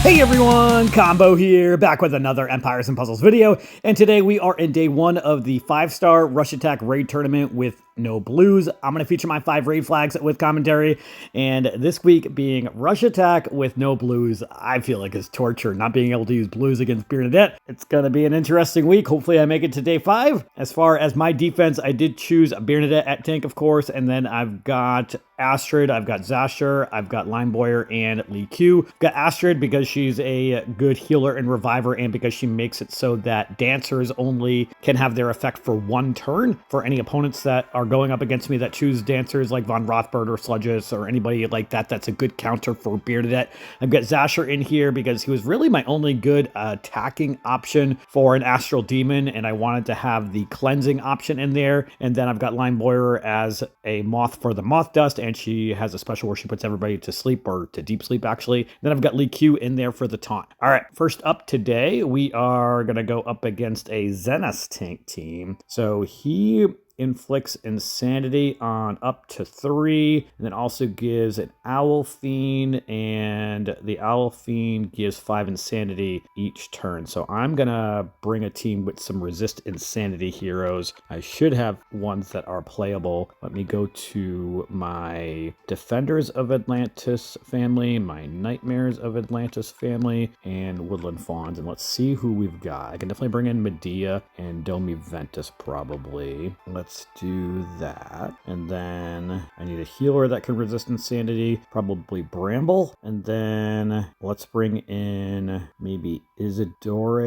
Hey everyone, Combo here, back with another Empires and Puzzles video, and today we are in day 1 of the 5-star Rush Attack Raid Tournament with no blues. I'm going to feature my 5 raid flags with commentary, and this week being Rush Attack with no blues, I feel like it's torture not being able to use blues against Bernadette. It's going to be an interesting week. Hopefully I make it to day 5. As far as my defense, I did choose Bernadette at tank, of course, and then I've got Astrid, I've got Zasher, I've got Limeboyer, and Lee Q. I've got Astrid because she's a good healer and reviver, and because she makes it so that dancers only can have their effect for 1 turn for any opponents that are going up against me that choose dancers like Von Rothbard or Sludges or anybody like that. That's a good counter for Bernadette. I've got Zasher in here because he was really my only good attacking option for an Astral Demon, and I wanted to have the cleansing option in there. And then I've got Limeboyer as a moth for the Moth Dust, and she has a special where she puts everybody to sleep, or to deep sleep actually. Then I've got Lee Q in there for the taunt. All right, first up today, we are going to go up against a Zenas tank team. So he inflicts insanity on up to 3, and then also gives an Owl Fiend, and the Owl Fiend gives 5 insanity each turn. So I'm gonna bring a team with some resist insanity heroes. I should have ones that are playable. Let me go to my Defenders of Atlantis family, my Nightmares of Atlantis family, and Woodland Fawns, and let's see who we've got. I can definitely bring in Medea and Domi Ventus probably. Let's do that. And then I need a healer that can resist insanity, probably Bramble. And then let's bring in maybe Isidore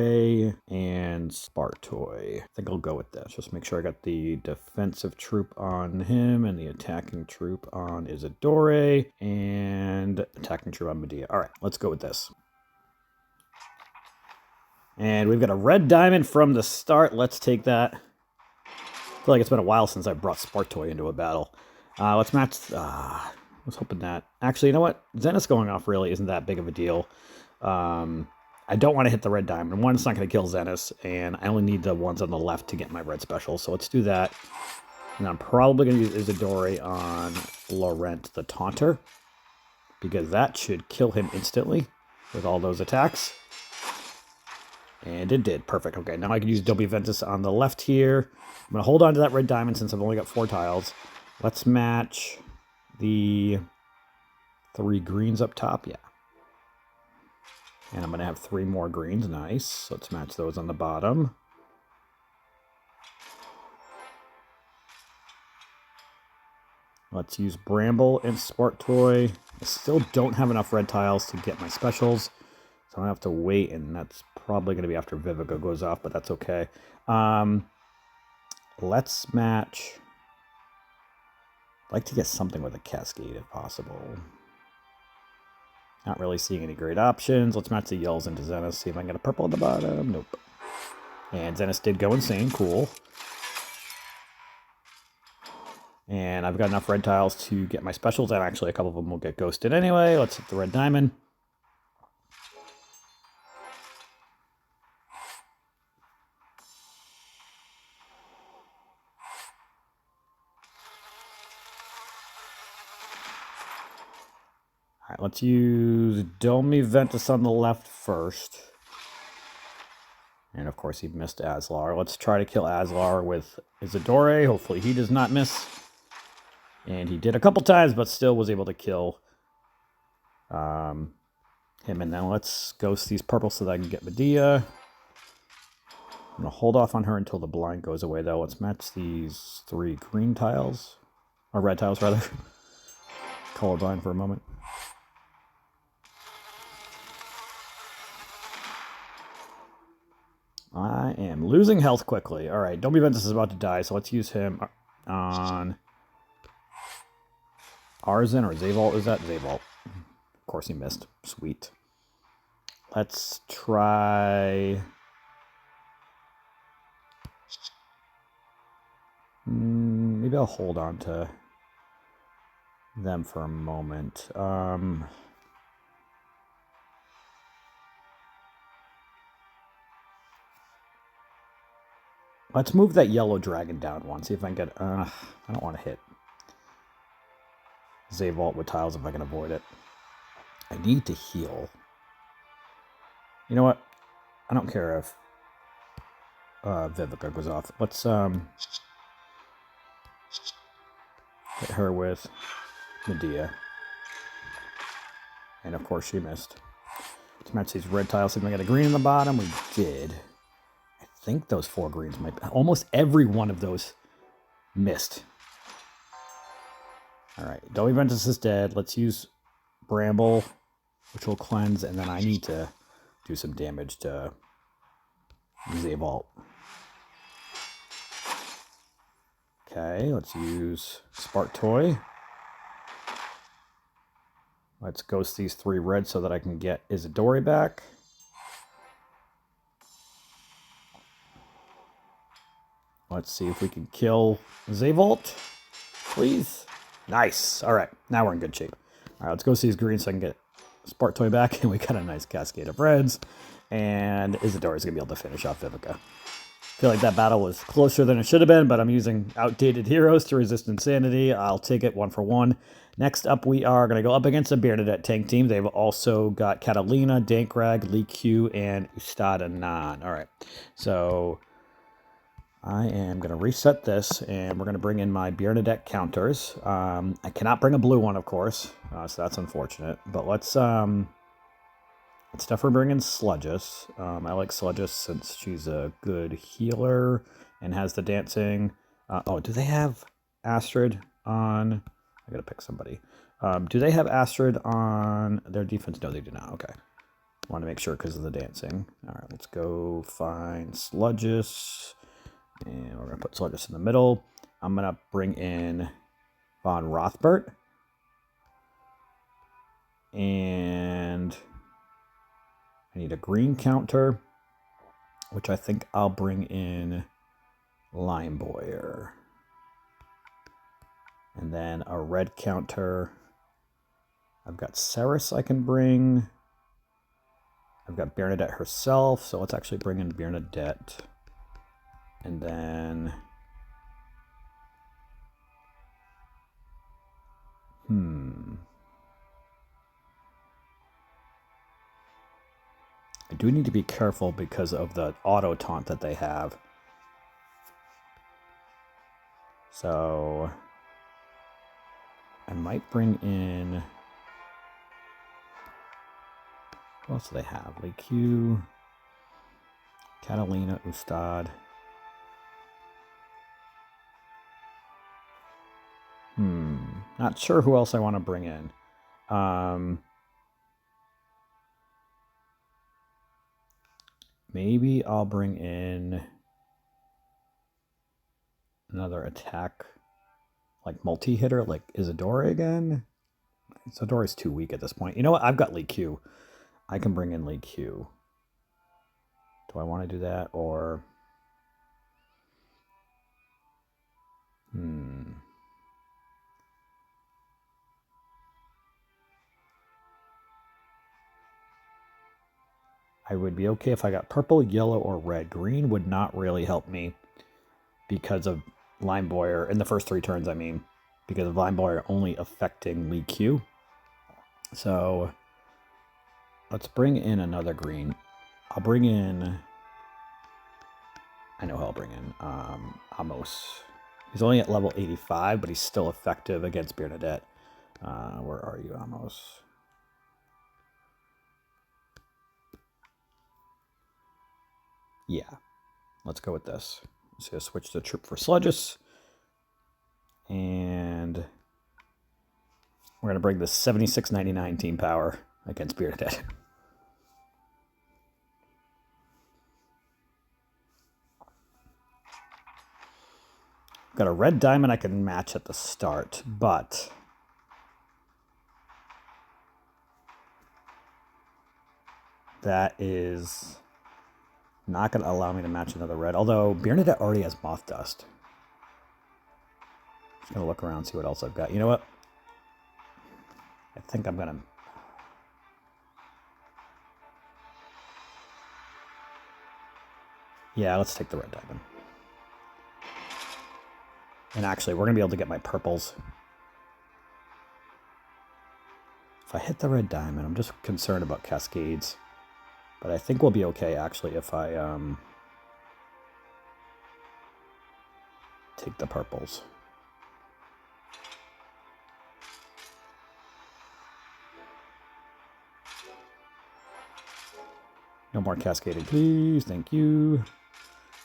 and Spartoy. I think I'll go with this. Just make sure I got the defensive troop on him and the attacking troop on Isidore and attacking troop on Medea. All right, let's go with this. And we've got a red diamond from the start. Let's take that. I feel like it's been a while since I brought Spartoy into a battle. Let's match... I was hoping that... Actually, you know what? Zenas going off really isn't that big of a deal. I don't want to hit the red diamond. One, it's not going to kill Zenas, and I only need the ones on the left to get my red special, so let's do that. And I'm probably going to use Isidore on Laurent the Taunter, because that should kill him instantly with all those attacks. And it did. Perfect. Okay, now I can use Domi Ventus on the left here. I'm going to hold on to that red diamond since I've only got 4 tiles. Let's match the 3 greens up top. Yeah. And I'm going to have 3 more greens. Nice. Let's match those on the bottom. Let's use Bramble and Spartoy. I still don't have enough red tiles to get my specials, so I'm going to have to wait, and that's probably going to be after Vivica goes off, but that's okay. Let's match... I'd like to get something with a Cascade if possible. Not really seeing any great options. Let's match the yells into Zenas, see if I can get a purple at the bottom. Nope. And Zenas did go insane. Cool. And I've got enough red tiles to get my specials, and actually a couple of them will get ghosted anyway. Let's hit the red diamond. All right, let's use Domi Ventus on the left first. And of course he missed Aslar. Let's try to kill Aslar with Isidore. Hopefully he does not miss. And he did a couple times, but still was able to kill him. And then let's ghost these purples so that I can get Medea. I'm going to hold off on her until the blind goes away, though. Let's match these 3 green tiles. Or red tiles, rather. Colorblind for a moment. I am losing health quickly. All right, Domi Ventus is about to die, so let's use him on Arzen or Zavault. Is that Zavault? Of course he missed. Sweet. Let's try... maybe I'll hold on to them for a moment. Let's move that yellow dragon down one. See if I can get... I don't want to hit Zavault with tiles if I can avoid it. I need to heal. You know what? I don't care if Vivica goes off. Let's hit her with Medea. And of course she missed. Let's match these red tiles. See if we got a green in the bottom. We did. I think those 4 greens might be. Almost every one of those missed. Alright, Dolby Ventus is dead. Let's use Bramble, which will cleanse, and then I need to do some damage to Zavault. Okay, let's use Spark Toy. Let's ghost these 3 reds so that I can get Isidori back. Let's see if we can kill Zavault, please. Nice. All right, now we're in good shape. All right, let's go see these greens so I can get Spark Toy back, and we got a nice cascade of reds. And Isidori's gonna be able to finish off Vivica. I feel like that battle was closer than it should have been, but I'm using outdated heroes to resist insanity. I'll take it 1 for 1. Next up, we are going to go up against a Bernadette tank team. They've also got Catalina, Dankrag, Lee Q, and Ustad Anan. All right, so I am going to reset this, and we're going to bring in my Bernadette counters. I cannot bring a blue one, of course, so that's unfortunate. But let's definitely bring in Sludgus. I like Sludgus since she's a good healer and has the dancing. Oh, do they have Astrid on? I gotta pick somebody. Do they have Astrid on their defense? No, they do not. Okay. Want to make sure because of the dancing. All right, let's go find Sludgus. And we're going to put Sludgus in the middle. I'm going to bring in Von Rothbart. And I need a green counter, which I think I'll bring in Limeboyer. And then a red counter. I've got Ceres I can bring. I've got Bernadette herself, so let's actually bring in Bernadette. And then... I do need to be careful because of the auto taunt that they have. So... I might bring in... What else do they have? Lee Q, Catalina, Ustad. Not sure who else I want to bring in. Maybe I'll bring in another attack, like multi-hitter, like Isidori again. Isidori's too weak at this point. You know what? I've got Lee Q. I can bring in Lee Q. Do I want to do that, or... I would be okay if I got purple, yellow, or red. Green would not really help me because of Limeboyer. In the first 3 turns, I mean. Because of Limeboyer only affecting Lee Q. So... let's bring in another green. I'll bring in... I know who I'll bring in. Amos. He's only at level 85, but he's still effective against Bernadette. Where are you, Amos? Yeah. Let's go with this. Let's go switch the troop for Sludgus. And... we're going to bring the 7699 team power against Bernadette. Got a red diamond I can match at the start, but that is not going to allow me to match another red, although Bernadette already has Moth Dust. Just going to look around, see what else I've got. You know what? I think I'm going to... yeah, let's take the red diamond. And actually, we're going to be able to get my purples. If I hit the red diamond, I'm just concerned about cascades. But I think we'll be okay, actually, if I take the purples. No more cascading, please. Thank you.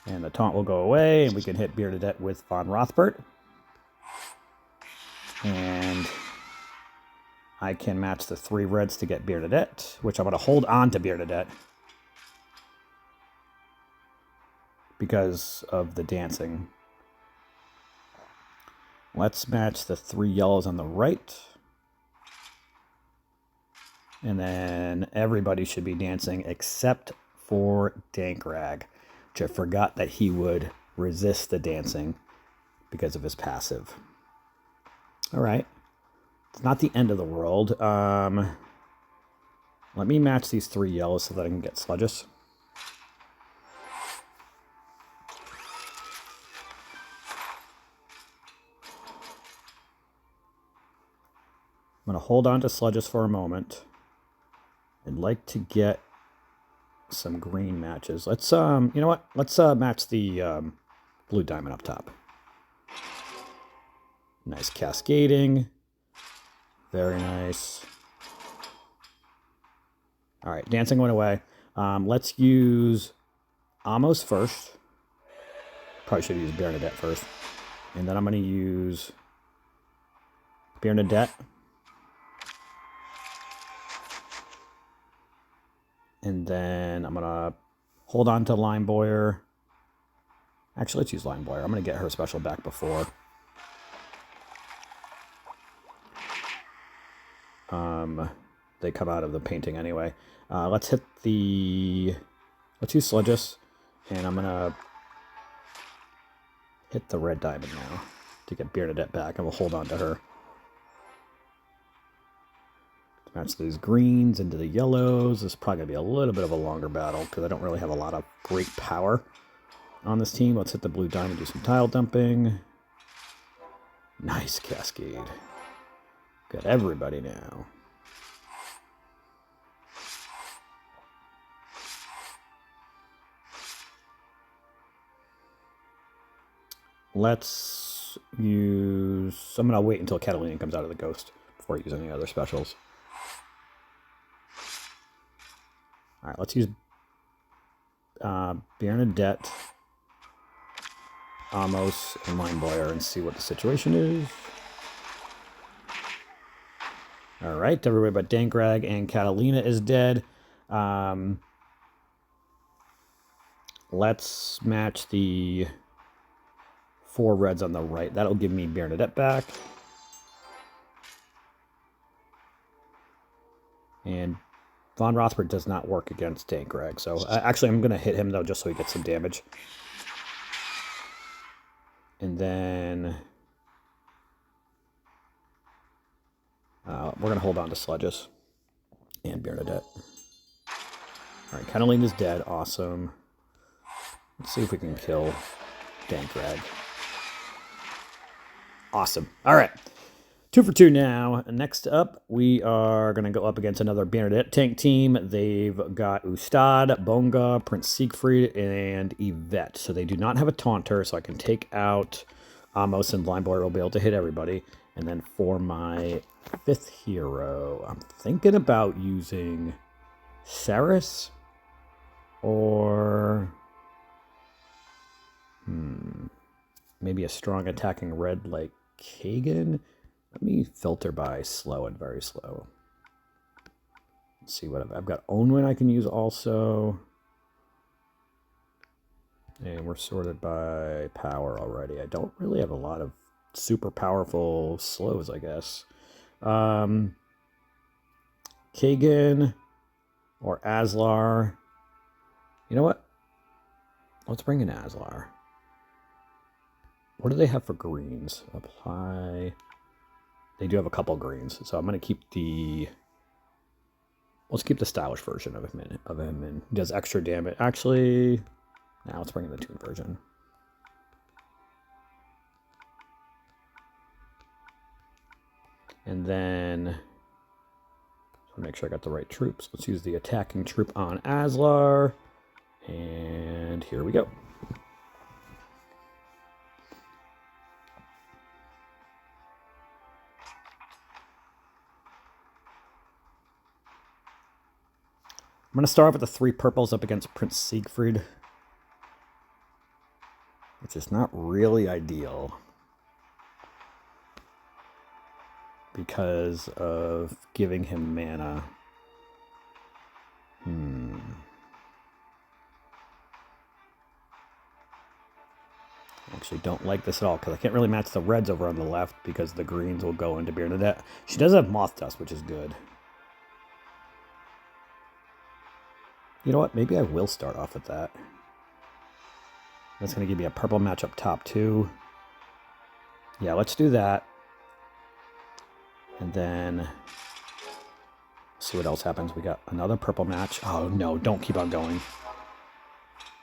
And the taunt will go away, and we can hit Beardedette with Von Rothbart. And I can match the 3 reds to get Beardedette, which I'm going to hold on to Beardedette because of the dancing. Let's match the 3 yellows on the right. And then everybody should be dancing except for Dankrag, which I forgot that he would resist the dancing because of his passive. All right. It's not the end of the world. Let me match these 3 yellows so that I can get Sludges. I'm going to hold on to Sludges for a moment. I'd like to get some green matches. Let's, you know what? Let's match the blue diamond up top. Nice cascading. Very nice. All right, dancing went away. Let's use Amos first. Probably should use Bernadette first. And then I'm going to use Bernadette. And then I'm going to hold on to Limeboyer. Actually, let's use Limeboyer. I'm going to get her special back before. They come out of the painting anyway. Let's use Sludges. And I'm going to hit the red diamond now to get Bernadette back. And we'll hold on to her. Match these greens into the yellows. This is probably going to be a little bit of a longer battle because I don't really have a lot of great power on this team. Let's hit the blue diamond, do some tile dumping. Nice cascade. Got everybody now. Let's use... I'm going to wait until Catalina comes out of the ghost before I use any other specials. All right, let's use Bernadette, Amos, and Limeboyer and see what the situation is. All right, everybody but Dankrag and Catalina is dead. Let's match the 4 reds on the right. That'll give me Bernadette back. And Von Rothbart does not work against Dankrag, so actually I'm going to hit him, though, just so he gets some damage. And then we're going to hold on to Sludges and Bernadette. All right, Catalina's dead. Awesome. Let's see if we can kill Dankrag. Awesome. All right. 2 for 2 now. Next up, we are going to go up against another Bernadette tank team. They've got Ustad, Bonga, Prince Siegfried, and Yvette. So they do not have a taunter, so I can take out Amos, and Limeboyer will be able to hit everybody. And then for my 5th hero, I'm thinking about using Saris or maybe a strong attacking red like Kagan. Let me filter by slow and very slow. Let's see what I've got. Onwin I can use also. And we're sorted by power already. I don't really have a lot of super powerful slows, I guess. Kagan or Aslar. You know what? Let's bring in Aslar. What do they have for greens? Apply. They do have a couple greens, so I'm going to keep the... Let's keep the stylish version of him and he does extra damage. Actually, now let's bring in the toon version. And then... So make sure I got the right troops. Let's use the attacking troop on Aslar. And here we go. I'm going to start off with the 3 purples up against Prince Siegfried, which is not really ideal because of giving him mana. Actually don't like this at all because I can't really match the reds over on the left because the greens will go into Bernadette. She does have Moth Dust, which is good. You know what? Maybe I will start off with that. That's going to give me a purple match up top too. Yeah, let's do that. And then see what else happens. We got another purple match. Oh no, don't keep on going.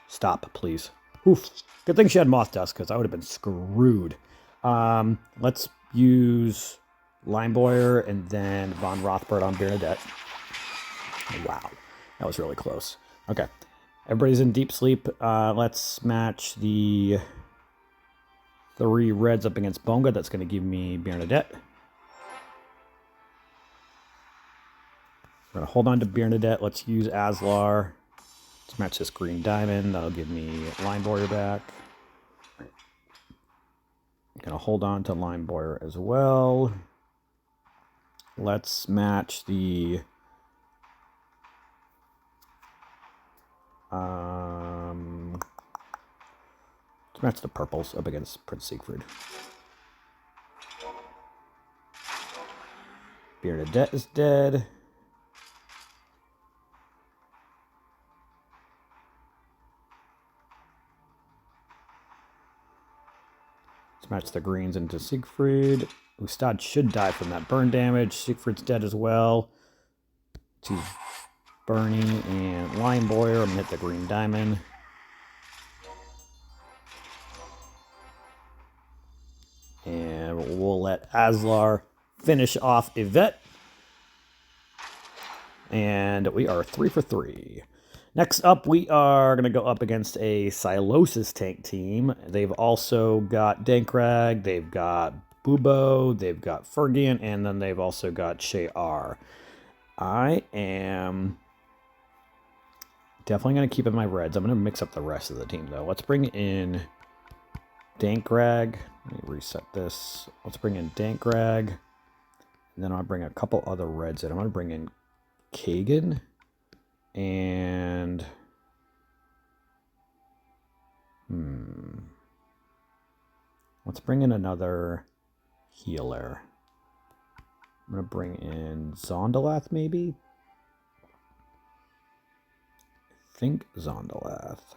Stop, please. Oof. Good thing she had Moth Dust because I would have been screwed. Let's use Limeboyer and then Von Rothbard on Bernadette. Wow. That was really close. Okay. Everybody's in deep sleep. Let's match the 3 reds up against Bonga. That's going to give me Bernadette. I'm going to hold on to Bernadette. Let's use Aslar. Let's match this green diamond. That'll give me Limeboyer back. I'm going to hold on to Limeboyer as well. Let's match the... let's match the purples up against Prince Siegfried. Bernadette is dead. Let's match the greens into Siegfried. Ustad should die from that burn damage. Siegfried's dead as well. Let's use Bernie and Limeboyer. I'm going to hit the green diamond. And we'll let Aslar finish off Yvette. And we are 3 for 3. Next up, we are going to go up against a Sylosis tank team. They've also got Dankrag, they've got Bubo, they've got Fergian, and then they've also got Shayar. I am definitely going to keep in my reds. I'm going to mix up the rest of the team, though. Let's bring in Dankrag. Let me reset this. Let's bring in Dankrag. And then I'll bring a couple other reds in. I'm going to bring in Kagan. And... let's bring in another healer. I'm going to bring in Zondalath, maybe? I think Zondalath.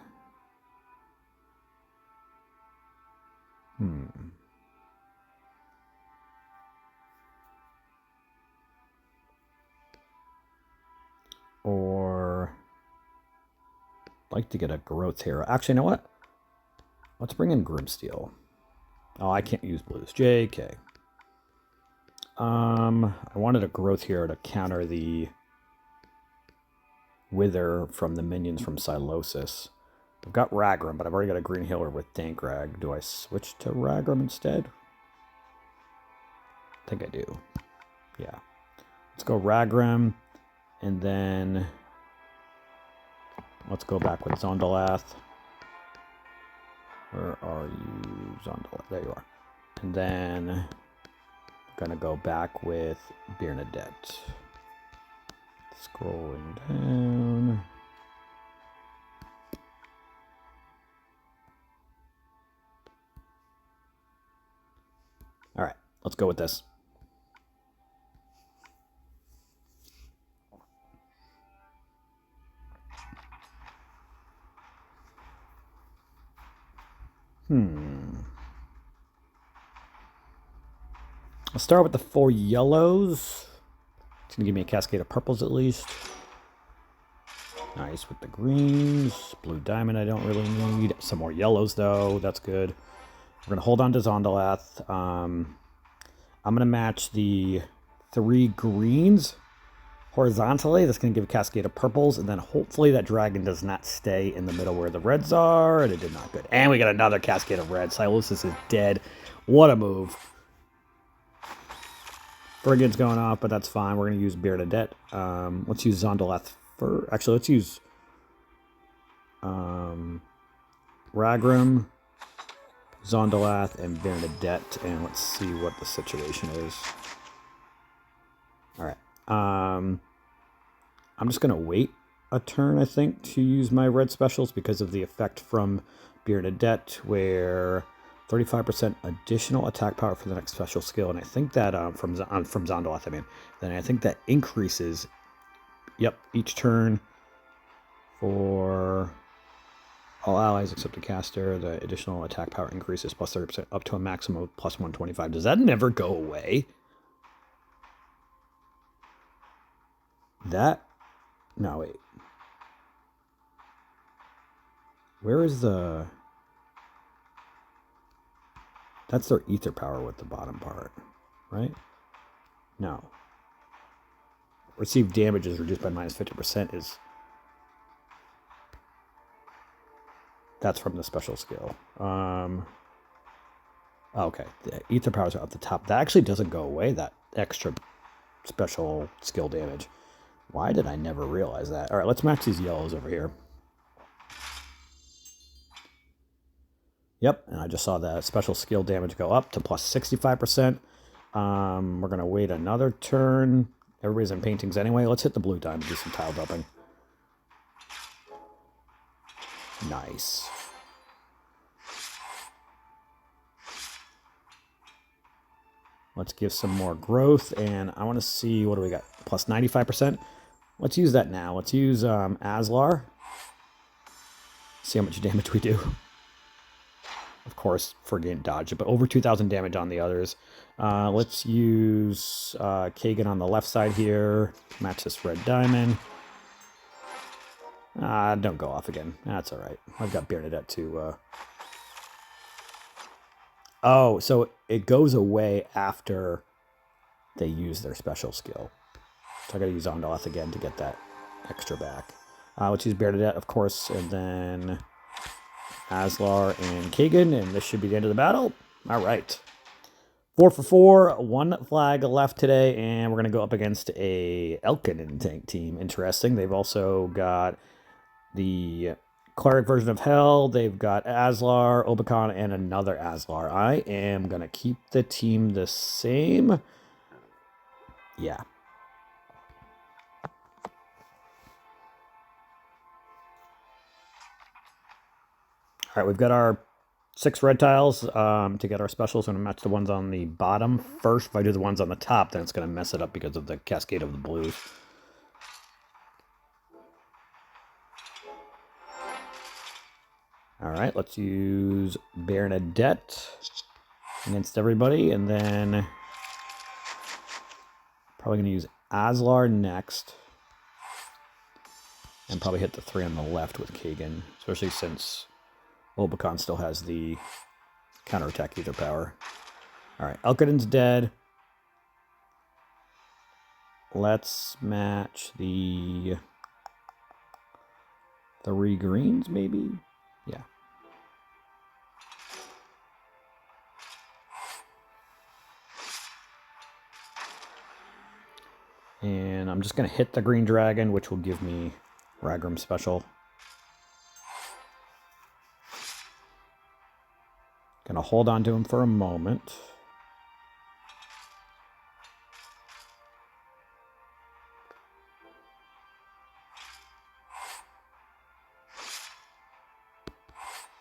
Or... I'd like to get a growth hero. Actually, you know what? Let's bring in Grimsteel. Oh, I can't use blues. JK. I wanted a growth hero to counter the Wither from the minions from Sylosis. I've got Ragram, but I've already got a green healer with Dankrag. Do I switch to Ragram instead? I think I do. Yeah. Let's go Ragram, and then let's go back with Zondalath. Where are you, Zondalath? There you are. And then I'm going to go back with Bernadette. Scrolling down. All right, let's go with this. I'll start with the 4 yellows. It's going to give me a cascade of purples at least. Nice with the greens. Blue diamond I don't really need. Some more yellows though. That's good. We're going to hold on to Zondalath. I'm going to match the 3 greens. horizontally. That's going to give a cascade of purples, and then hopefully that dragon does not stay in the middle where the reds are, and it did not. Good. And we got another cascade of reds. Silusis is dead. What a move. Brigand's going off, but that's fine. We're going to use Bernadette. Let's use Zonderlath for... Actually, let's use Ragrim, Zonderlath, and Bernadette, and let's see what the situation is. All right. I'm just going to wait a turn, I think, to use my red specials because of the effect from Bernadette, where 35% additional attack power for the next special skill. And I think that from Zonderlath, I mean, then I think that increases, yep, each turn for all allies except the caster. The additional attack power increases plus 30% up to a maximum of plus 125. Does that never go away? That, no, wait. Where is the... That's their ether power with the bottom part, right? No. Received damage is reduced by minus 50% is... That's from the special skill. Okay, the ether powers are at the top. That actually doesn't go away, that extra special skill damage. Why did I never realize that? All right, let's match these yellows over here. Yep, and I just saw that special skill damage go up to plus 65%. We're going to wait another turn. Everybody's in paintings anyway. Let's hit the blue time and do some tile dumping. Nice. Let's give some more growth, and I want to see, what do we got? Plus 95%. Let's use that now. Let's use Aslar. See how much damage we do. Of course, forget dodge it, but over 2,000 damage on the others. Let's use Kagan on the left side here. Match this red diamond. Don't go off again. That's all right. I've got Bernadette too. Oh, so it goes away after they use their special skill. So I got to use Zonderlath again to get that extra back. Let's use Bernadette, of course, and then Aslar and Kagan, and this should be the end of the battle. All right. 4 for 4, 1 flag left today, and we're going to go up against a Elkinen tank team. Interesting. They've also got the Cleric version of Hell. They've got Aslar, Obakan, and another Aslar. I am going to keep the team the same. Yeah. All right, we've got our 6 red tiles to get our specials. I'm going to match the ones on the bottom first. If I do the ones on the top, then it's going to mess it up because of the cascade of the blues. All right, let's use Bernadette against everybody, and then probably going to use Aslar next, and probably hit the 3 on the left with Kagan, especially since Obakan still has the counterattack ether power. All right, Elkinen's dead. Let's match the 3 greens, maybe? Yeah. And I'm just going to hit the green dragon, which will give me Ragrim special. Gonna hold on to him for a moment.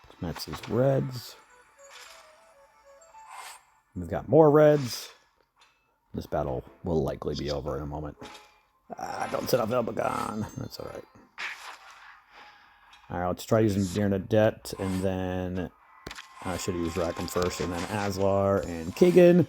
Let's match these reds. We've got more reds. This battle will likely be over in a moment. Don't set off Elbagon. That's all right. All right, let's try using Bernadette, and then I should have used Ragrim first, and then Aslar and Kagan.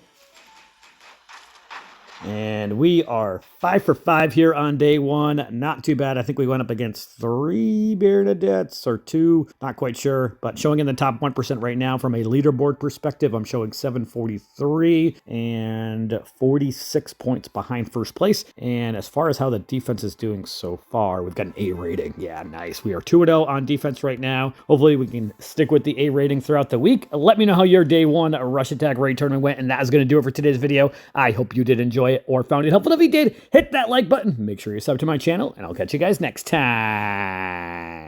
And we are 5 for 5 here on day one. Not too bad. I think we went up against 3 Bernadettes or 2. Not quite sure. But showing in the top 1% right now from a leaderboard perspective, I'm showing 743 and 46 points behind first place. And as far as how the defense is doing so far, we've got an A rating. Yeah, nice. We are 2-0 on defense right now. Hopefully we can stick with the A rating throughout the week. Let me know how your day one Rush Attack Raid Tournament went. And that is going to do it for today's video. I hope you did enjoy it or found it helpful. If you did, hit that like button. Make sure you sub to my channel, and I'll catch you guys next time.